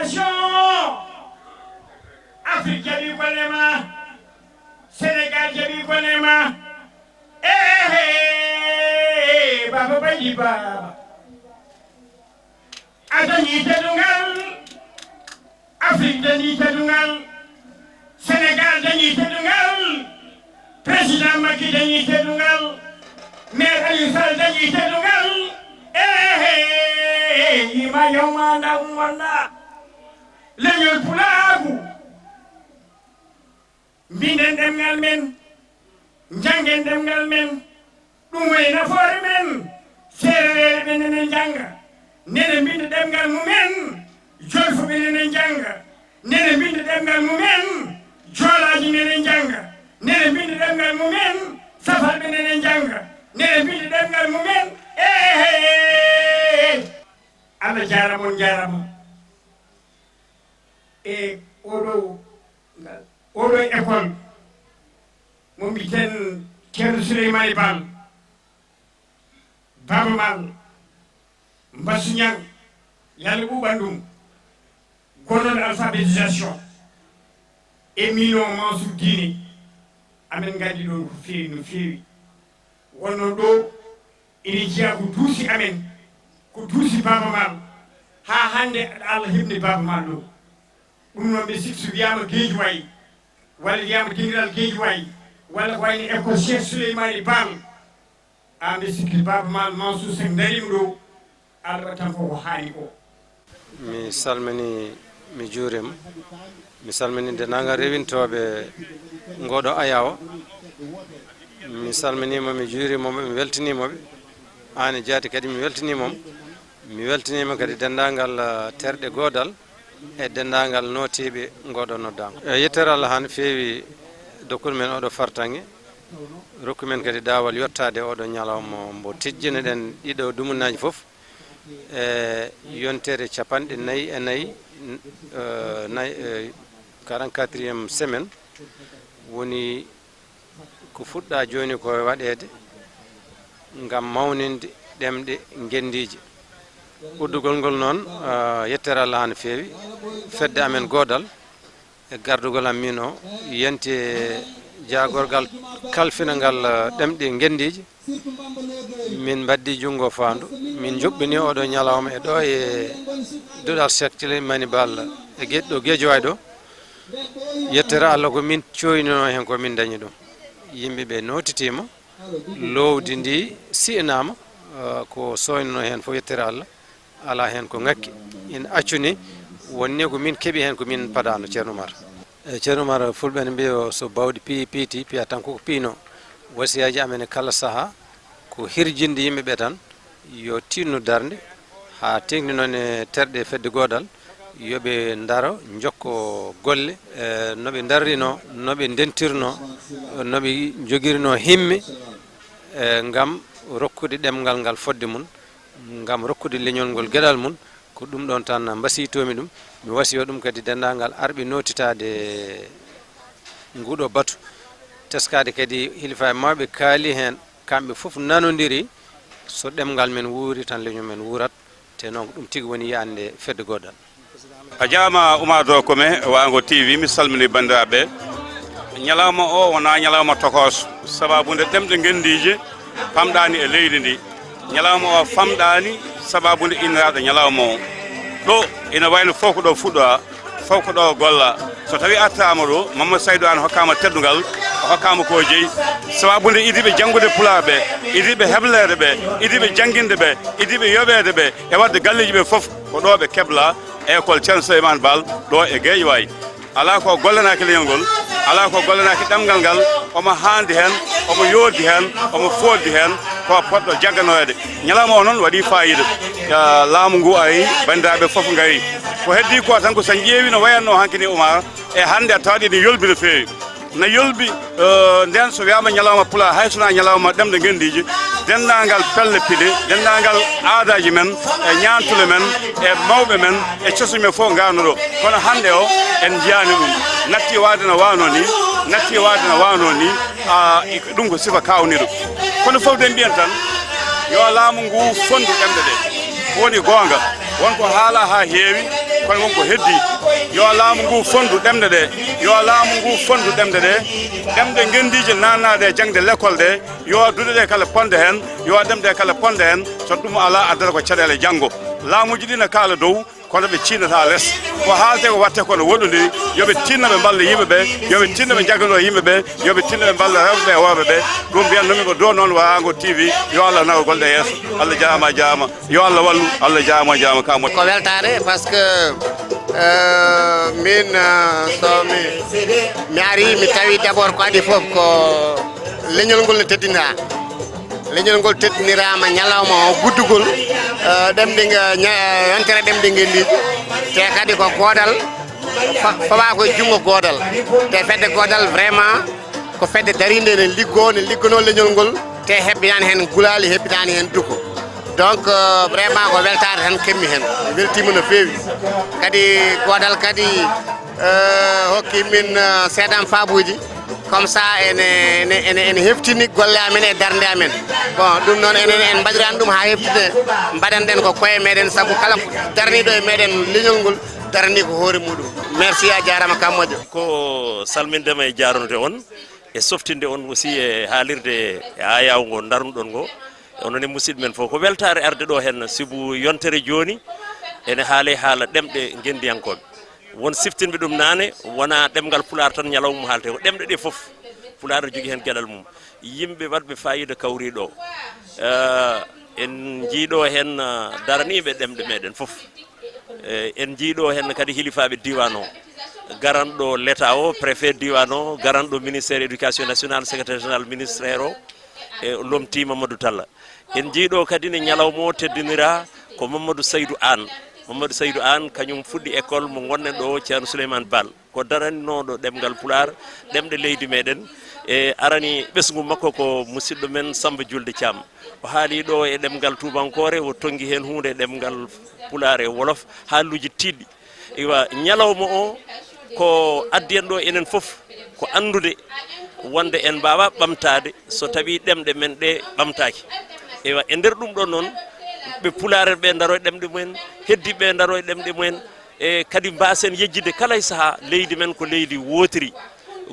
alphabétisation Afrique jaɓi gollema Sénégal jaɓi gollema baba bayi baba a dañi teɗugal Afrique dañi teɗugal Sénégal dañi teɗugal président Macky dañi teɗugal maire Aliou Sall dañi teɗugal ima yawmanda walla leñol pulaagu mbinden ɗemgal men jangen ɗemgal men ɗum woni nafoore men seereere ɓe nene janga nene mbinde ɗemgal mumen jolfuɓe nene janga nene mbinde ɗemgal mumen joolaaji nene janga nene mbinde ɗemgal mumen safalɓe nene janga nene mbinde ɗemgal mumen Allah jarama on jarama e oɗo école mo mbiten ceerno Souleymani Bal Baba Mal Mbassou Niang yalla ɓuuɓan ɗum gonnoɗo alphabétisation e mino Mansour Dine amen gandi ɗon ko feewi no feewi wonno ɗo ene jiya ko duusi amen ko duusi Baba Mal ha hande Allah heɓni Baba Mal ɗo ɗum noon ɓe sikki so wiyama Guéji Wayi walla wiyama dingiral Guéji Wayi walla ko wayno école Cheikh Souleymani Bal an ɓe sikki Baba Mal Mansour sen darima ɗo Allah waɗ tan fof ko haani ko mi salmini mi juurima mi salmini dendagal rewintoɓe ngoɗo ayawa mi salminima mi juurimoɓe mi weltanimoɓe an jaati kadi mi weltanimom mi weltanima kadi dendagal terɗe godal e dendagal notiɓe ngoɗo noddanko yettere Allah ha no feewi dokkude men oɗo fartange rokku men kadi dawal yettade oɗo ñalawma mbo tejjina ɗen ɗiɗo dumunaji foof e yontere capanɗe 4 44e semaine woni ko fuɗɗa joni ko waɗede ngam mawninde ɗemɗe gendiji uddugol ngol noon yettere Allah ha no feewi fedde amen godal e gardugol am min o yente jagorgal kalfinangal ɗemɗe gendiji min mbaddi jungo fandu min juɓɓini oɗo ñalawma e ɗo e duɗal Cheikh Souleymani Bal e gueɗɗo Guédiawaye ɗo yettere Allah ko min coynino hen ko min dañi ɗum yimɓeɓe notitima lowdi ndi si'inama ko soynino hen fof yettere Allah ala hen ko ngakki in accuni wonni ko min keeɓi hen ko min padano Ceerno Oumar Ceerno Oumar fulɓe ne mbiyo so bawɗi piiti piya tan koko piino wasiyaji amen e kala saaha ko hirjinde yimɓeɓe tan yo tinno darde ha tengni noon e terɗe fedde godal yoɓe daro jokko golle noɓe darrino noɓe dentirno noɓe joguirino himme ngam rokkude ɗemgal ngal fodde mum ngam rokkude leñol ngol gueɗal mum ko ɗum ɗon tan mbasiytomi ɗum mi wasiyo ɗum kadi dendagal arɓe notitade nguɗo batu teskade kadi hilifa mawɓe kaali hen kamɓe foof nanodiri so ɗemgal men wuuri tan leñol men wuurat te noon ɗum tigui woni yande fedde godal a jaama Oumar Dow Kome Wango TV mi salmini bandiraɓe ñalawma o wona ñalawma tokos sababude ɗemɗe gendije famɗani e leydi ndi ñalawma o famɗani sababude inniraɗo ñalawma o ɗo ina wayno fof ko ɗo fuɗɗoa fof ko ɗo golla so tawi attama ɗo Mamadou Saydou an hokkama teddugal o hokkama ko jeeyi sababude idiɓe janggude pulaɓe idiɓe heblede ɓe idiɓe jangguinde ɓe idiɓe yoɓede ɓe e wadde galleji ɓe foof ko ɗo ɓe kebla école Ceerno Souleymane Bal ɗo e Guédiawaye ala ko gollanaki leñol ngol ala ko gollanaki ɗemgal ngal omo handi hen omo yoddi hen omo foddi hen ko poɗɗo jagganoyde ñalawma o noon waɗi fayida laamu ngu ari bandiraɓe foof gari ko heddi ko tan ko sen ƴeewi no wayanno hankkini Oumar e hande a tawɗi ne yolbi no feewi no yolbi nden so wiyama ñalawma pula hay sona ñalawma ɗemɗe gendiji dendagal pelle piɗe dendagal aadaji men e ñantule men e mawɓe men e cosumen fof garno ɗo kono hande o en jiyani ɗum natti wade no wano ni natti wade no wano ni ɗum ko sifa kawniɗo kono fof den mbiyen tan yo laamu ngu fondu ɗemɗe ɗe woni gonga wonko haala ha heewi kono wonko heddi yo laamu ngu fondu ɗemde ɗe yo laamu ngu fondu ɗemde ɗe ɗemde gendiji nanade jangde l'école ɗe yo duɗe ɗe kala ponde hen yo ɗemde kala ponde hen so ɗum ala addata ko caɗele janggo laamuji ɗi ne kaala dow kono ɓe cinnata less ko haalte ko watte kono woɗɗodiri yoɓe tinna ɓe mballa yimɓeɓe yoɓe tinna ɓe jagano yimɓeɓe yoɓe tinna ɓe mballa rewɓeɓe e worɓeɓe ɗum mbiyannomi ko do noon Wango TV yo Allah nawa golle yeeso Allah jaama jaama yo Allah wallu Allah jaama jaama ka mo ko weltare par ce que min so mi ari mi tawi d' abord ko adi foof ko leñol ngol ne teddinira leñol ngol teddinirama ñalawma o guddugol ɗemɗe yontere ɗemɗe ngendiji te kadi ko godal fawa koye junggo godal te fedde godal vraiment ko fedde darinde ne liggano leñol ngol te hebbinani hen gulali hebbitani hen duko donc vraiment ko weltare tan kemmi hen weltima no fewi kadi godal kadi hokki min seedam faabuji comme ça ene heftini golle amen e darde amen bon ɗum noon enen en mbaɗirani ɗum ha heftide mbaɗanɗen ko koye meɗen saabu kala darniɗo e meɗen leñol ngol darani ko hoore muɗum merci a jarama Kammojo ko salmindema e jaronde on e softinde on aussi e haalirde e ayaw ngo darnuɗon ngo onone musidɓe men fof ko weltare arde ɗo hen sibu yontere joni ene haale haala ɗemɗe gendiyankoɓe won siftinɓe ɗum nane wona ɗemgal pular tan ñalawma mum haalte ko ɗemɗe ɗe foof pular ne jogui hen gueɗal mum yimɓe wadɓe fayida kawriɗo en jiiɗo hen daraniɓe ɗemɗe meɗen foof en jiiɗo hen kadi hilifaɓe diwan o garanɗo l'état o préfet diwan o garanɗo ministére éducation nationale secrétaire général ministère o e lomti Mamadou Talla en jiiɗo kadi ne ñalawma o teddinira ko Mamadou Saydou Anne kañum fuɗɗi école mo gonɗen ɗo ceerno Souleymane Bal ko daraniноɗo ɗemgal pular ɗemɗe leydi meɗen e arani ɓesgu makko ko musidɗo men Samba Julde Thiam o haali ɗo e ɗemgal tubankore o tongi hen hunde ɗemgal pular e wolof haaluji tiɗɗi iwa ñalawma o ko addi en ɗo enen foof ko andude wonde en mbawa ɓamtade so tawi ɗemɗe men ɗe ɓamtaki ewa e nder ɗum ɗon noon ɓe pularen ɓe daro e ɗemɗe mumen heddiɓe daro e ɗemɗe mumen e kadi mbasen yejjide kala e saaha leydi men ko leydi wotiri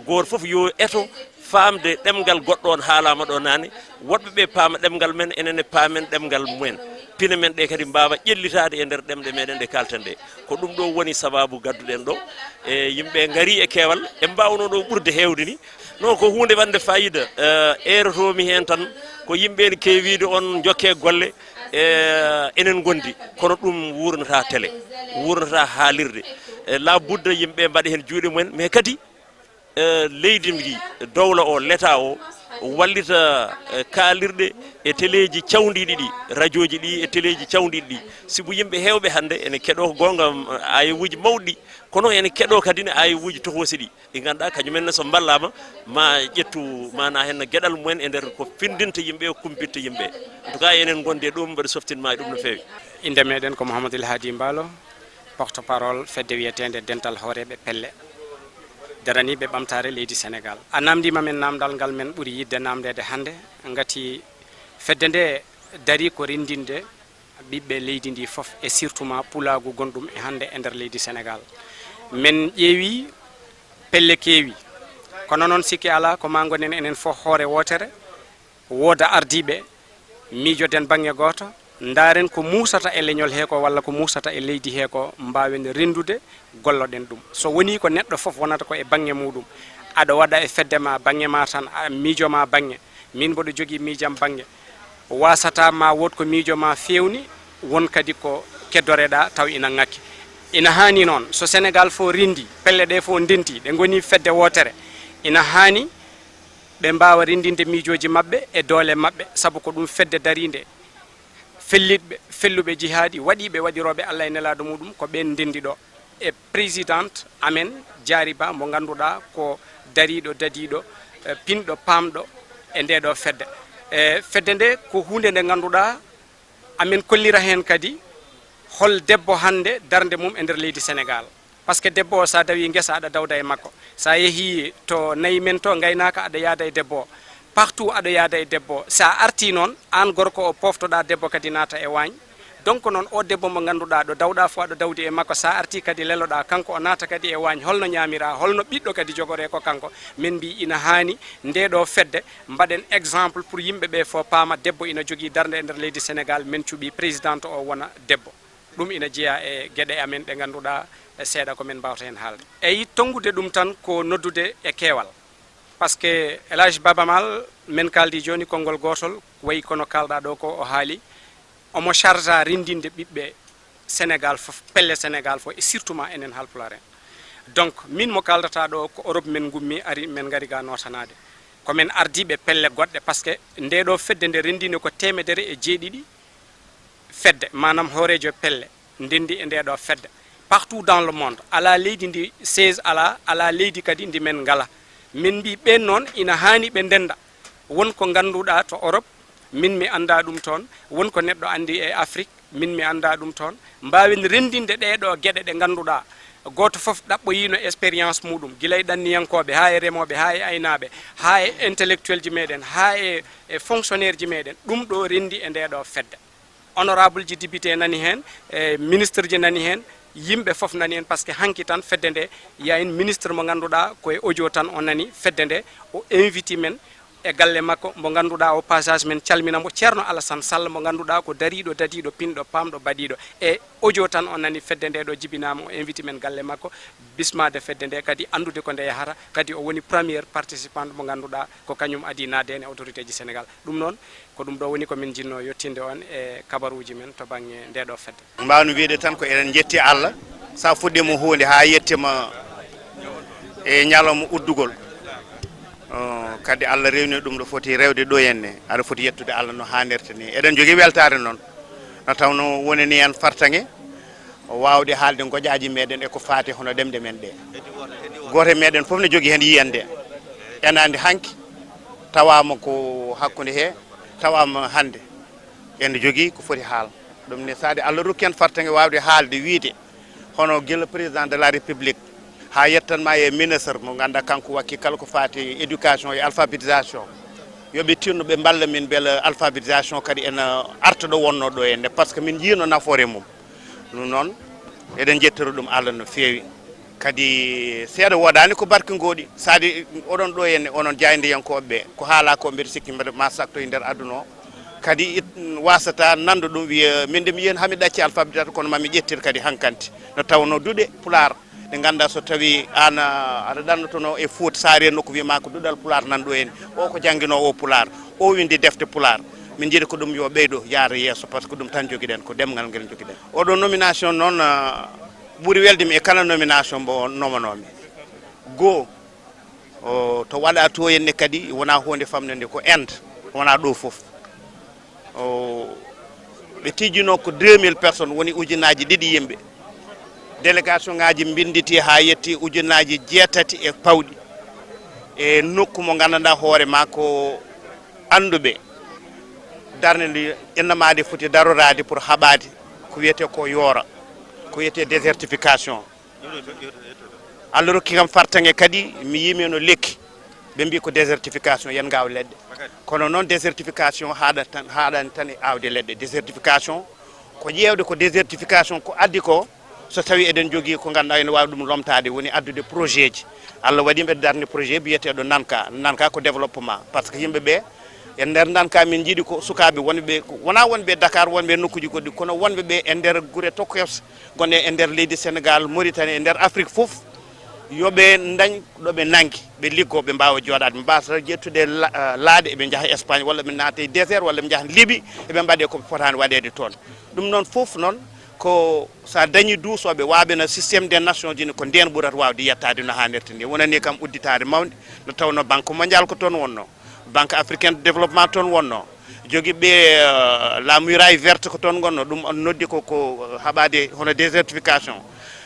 goto foof yo eto famde ɗemgal goɗɗo on haalama ɗo nane woɗɓe ɓe paama ɗemgal men enene paamen ɗemgal mumen pine men ɗe kadi mbawa ƴellitade e nder ɗemɗe meɗen ɗe kalten ɗe ko ɗum ɗo woni sababu gadduɗen ɗo e yimɓe gaari e keewal e mbawno ɗo ɓurde hewde ni non ko hunde wande fayida erotomi hen tan ko yimɓe ne keewide on jokke golle enen gondi kono ɗum wurnata télé wurnata haalirde la budda yimɓe mbaɗa hen juuɗe mumen mais kadi leydi ndi dowla o l'état o wallita kaalirɗe e téléji cawdiɗi ɗi radio ji ɗi e téléji cawdiɗi ɗi sibu yimɓe hewɓe hande ene keeɗo ko gonga ayewuji mawɗi kono ene keeɗo kadi ne ayewuji tokosi ɗi ɗi ganduɗa kañumenne so ballama ma ƴettu mana hen gueɗal mumen e nder ko findinta yimɓe o kumpitta yimɓe en tout cas enen gondi e ɗum mbaɗa softinma e ɗum no fewi inde meɗen ko Mouhamadoul Hadi Mballo porte parole fedde wiyetede dental hooreɓe pelle daraniɓe ɓamtare leydi Sénégal a namdima men namdal ngal men ɓuuri yidde namdede hande gati fedde nde dari ko rendinde ɓiɓɓe leydi ndi foof e surtout ma pulagu gonɗum e hande e nder leydi Sénégal men ƴeewi pelle keewi kono noon sikki ala ko ma gonen enen fof hoore wotere wooda ardiɓe miijoden bangge goto ndaren ko musata e leñol he ko walla ko musata e leydi he ko mbawen rendude golloɗen ɗum so woni ko neɗɗo foof wonata ko e bangge muɗum aɗa waɗa e fedde ma bangge ma tan miijo ma bangge min mboɗo jogui miijam bangge wasata ma wot ko miijo ma fewni won kadi ko keddoreɗa taw ina ngakki ina hani noon so Sénégal fo rindi pelle ɗe fo ndenti ɗe goni fedde wotere ina hani ɓe mbawa rindinde miijoji mabɓe e doole mabɓe saabu ko ɗum fedde darinde fellitɓe felluɓe jihadi waɗiɓe waɗiroɓe Allah e nelaɗo muɗum ko ɓen ndendi ɗo e présidente amen Diary Ba mo ganduɗa ko dariɗo dadiɗo pinɗo pamɗo e ndeɗo fedde fedde nde ko hunde nde ganduɗa amen kollira hen kadi hol debbo hande darde mum e nder leydi Sénégal par ce que debbo o sa dawi guesa aɗa dawda e makko sa yeehi to nayi men to gaynaka aɗa yaada e debbo o partout aɗa yaada e debbo sa arti noon an gorko o poftoɗa debbo kadi naata e wañ donc noon o debbo mo ngannduɗaa ɗo dawɗaa fo aɗo dawdi e makko sa arti kadi leloɗaa kanko o naata kadi e waañ holno ñaamira holno ɓiɗɗo kadi jogoree ko kanko min mbi ina haani ndeɗo fedde mbaɗen exemple pour yimɓe ɓe fof paama debbo ina jogii darnde e ndeer leydi Sénégal min cuɓi présidente o wona debbo ɗum ina jeeya e geɗe amen ɗe ngannduɗaa seeɗa ko min mbawta heen haalde eyi tongude ɗum tan ko noddude e keewal par ce que Elhadji Baba Mal min kaldi jooni konngol gootol wayi kono kalɗa ɗo ko o haali omo charge a rindinde ɓiɓɓe Sénégal fof pelle Sénégal fof e surtout ma enen Haalpulaar en donc min mo kaldata ɗo ko Europe men gummi ari men ngari ga notanade komin ardiɓe pelle goɗɗe par ce que nde ɗo fedde nde rendine ko 1jeeɗiɗi fedde manam hoorejo pelle ndendi e nde ɗo fedde partout dans le monde ala leydi ndi 16 ala leydi kadi ndi men ngala min mbi ɓen noon ina haani ɓe ndenda wonko ngannduɗaa to Europe min mi annda ɗum toon wonko neɗɗo anndi e Afrique min mi annda ɗum toon mbaawen renndinde ɗeɗo geɗe ɗe ngannduɗaa gooto fof ɗaɓɓoyiino expérience muɗum gila e ɗanniyankooɓe haa e remooɓe haa e aynaaɓe haa e intellectuel ji meɗen haa e fonctionnaire ji meɗen ɗum ɗo renndi e ndeɗo fedde honorable ji député nani heen ministre ji nani heen yimɓe fof nani hen par ce que hanki tan fedde nde ya en ministre mo ngannduɗaa koye audio tan o nani fedde nde o invite men e galle makko mo ngannduɗaa o passage men calminamo ceerno Alassane Sall mo ngannduɗaa ko dariiɗo dadiiɗo pinɗo pamɗo baɗiiɗo e audio tan o nani fedde nde ɗo jibinaama o invite men galle makko bismade fedde nde kadi anndude ko nde yahata kadi o woni premiére participante mo ngannduɗaa ko kañum adi naade hen e autorité ji Sénégal ɗum noon ko ɗum ɗo woni komin jinno yettinde on e kabaruji men to baŋnge ndeɗo fedde mbawno wiide tan ko eɗen jetti Allah sa fuɗɗima hunde ha yettima e ñalawma uddugol kadi Allah rewni ɗum ɗo foti rewde ɗo henne aɗa foti yettude Allah no hannirta ni eɗen jogui weltare noon no tawno woni ni en fartange wawde haalde goƴaji meɗen eko faati hono ɗemɗe men ɗe goto meɗen foof ne jogui hen yiyande enande hanki tawama ko hakkude he tawama hande ene jogui ko foti haal ɗum ne sade Allah rokki en fartange wawde haalde wiide hono guila président de la république ha yettanma e ministre mo ganda kanko wakki kala ko fati éducation e alphabétisation yoɓe tinno ɓe balla min beele alphabétisation kadi ena arta ɗo wonno ɗo henne par ce que min jiino nafoore mum ɗum noon eɗen jettoro ɗum Allah no feewi kadi seeɗa woɗani ko barke goɗi sadi oɗon ɗo henne onon jaydiyankoɓeɓe ko haala ko mbeɗa sikki ma saktoye nder aduna o kadi wasata nando ɗum wiya min de mi yiyen hami ɗacci alphabétisation kono mami ƴettir kadi hankanti no tawno duɗe pular ɗe ganda so tawi an aɗa ɗannotono e Fouta saare nokku wiyama ko duɗal pular nan ɗo hen o ko jangguino o pular o windi defte pular min jiiɗi ko ɗum yo ɓeydo yaara yesso par ce que ɗum tan joguiɗen ko demgal ngel joguiɗen oɗo nomination noon ɓuuri weldemi e kala nomination mbo nomanomi goo to waɗa to henne kadi wona hunde famnede ko Inde wona ɗo foof ɓe tijjino ko 2000 personnes woni ujunaji ɗiɗi yimɓe délégation ngaji binditi ha yetti ujunaji 8 e pawɗi e nokku mo gandanɗa hoore ma ko anduɓe darde nde innamade foti darorade pour haɓade ko wiyete ko yoora ko wiyete désertification Allah rokki kam fartange kadi mi yimi no lekki ɓe mbi ko désertification yen gaw leɗɗe kono noon désertification haɗani tan e awde leɗɗe désertification ko ƴewde ko désertification ko addi ko so tawi eɗen jogui ko ganduɗa ene wawi ɗum lomtade woni addude projet ji Allah waɗi ɓe darde projet biyeteɗo nanka ko développement par ce que yimɓeɓe e nder nanka min jiiɗi ko sukaɓe wonɓe wona wonɓe Dakar wonɓe nokkuji goɗɗi kono wonɓeɓe e nder guure tokkos gonne e nder leydi Sénégal Mauritanie e nder Afrique foof yoɓe dañ ɗoɓe nangi ɓe liggo ɓe mbawa joɗade mbasa ƴettude laade eɓe jaaha Espagne walla ɓe naata désert walla ɓe jaaha Libye eɓe mbaɗe ko fotani waɗede toon ɗum noon foof noon ko sa dañi duusoɓe waaɓe no systéme des nations unis ko nden ɓurata wawde yettade no hannirta ni wonani kam udditade mawde no tawno banque mondial ko toon wonno banque africaine de développement toon wonno joguiɓe la muraille verte ko toon gonno ɗum noddi ko haɓade hono désertification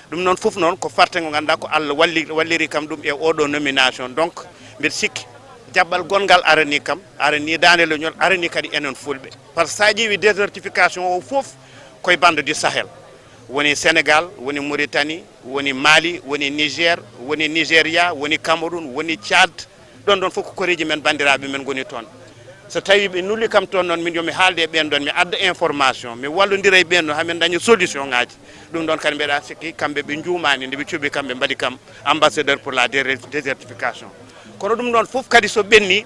ɗum noon foof noon ko farte ngo ganduɗa ko Allah walliri kam ɗum e oɗo nomination donc mbiɗa sikki jaɓɓal gongal arani kam arani dande leñol arani kadi enen fulɓe par ce que sa ƴeewi désertification o foof koye bande du Sahel woni Sénégal woni Mauritanie woni Mali woni Niger woni Nigéria woni Cameroun woni Tchad ɗon ɗon fof ko koreji men bandiraɓe men goni toon so tawi ɓe nulli kam toon noon min yomi haalde e ɓen ɗon mi adda information mi wallodira e ɓen ɗon hamin dañi solution ngaji ɗum ɗon kadi mbiɗa sikki kamɓe ɓe juumani nde ɓe cuuɓi kamɓe mbaɗi kam ambassadeur pour la désertification kono ɗum ɗon fof kadi so ɓenni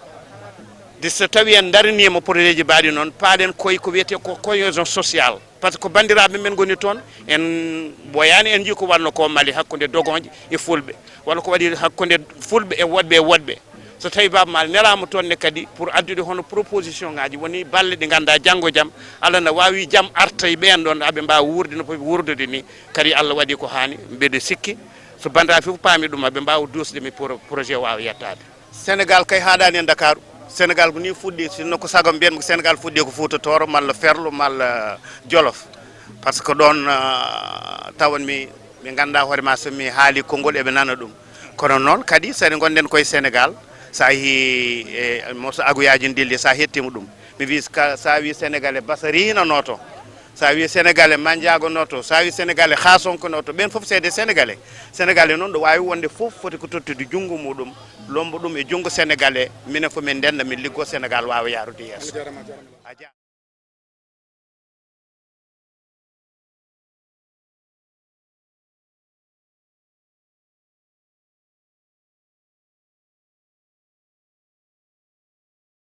de so tawi en daranima projet ji mbaɗi noon paaɗen koye ko wiyete ko cohésion sociale par ce que bandiraɓe men goni toon en ɓoyani en jii ko wanno ko Mali hakkude dogonje e fulɓe walla ko waɗi hakkude fulɓe e woɗɓe so tawi Baba Mali nelama toon ne kadi pour addude hono proposition ngaji woni balle ɗi ganduɗa janggo jaam Allah ne wawi jaam arta e ɓen ɗon haaɓe mbawa wurde no fofi wurdude ni kadi Allah waɗi ko hani mbeɗe sikki so bandiraɓe fof paami ɗum haaɓe mbawa dusde mi projet wawa yettade Sénégal kay haɗani e Dakar Sénégal ko ni fuɗɗi sinno ko sagom mbiyen ko Sénégal fuɗɗi ko Fouta Toro malla Ferlo malla Jolof par ce que ɗon tawan mi ganduɗa hoorema somi haali konngol eɓe nana ɗum kono noon kadi sade gonɗen koye Sénégal sa yeehi e moso aguyaji dilli sa hettima ɗum mi wi sa wi sénégalais basarina noto sa wi sénégalais mandiago noto sa wi sénégalais khasonko noto ɓen foof c'est des sénégalais noon ɗo wawi wonde foof foti ko tottude junggo muɗum lombo ɗum e junggo sénégalais minen fo min ndenda min liggo Sénégal wawa yarude yesso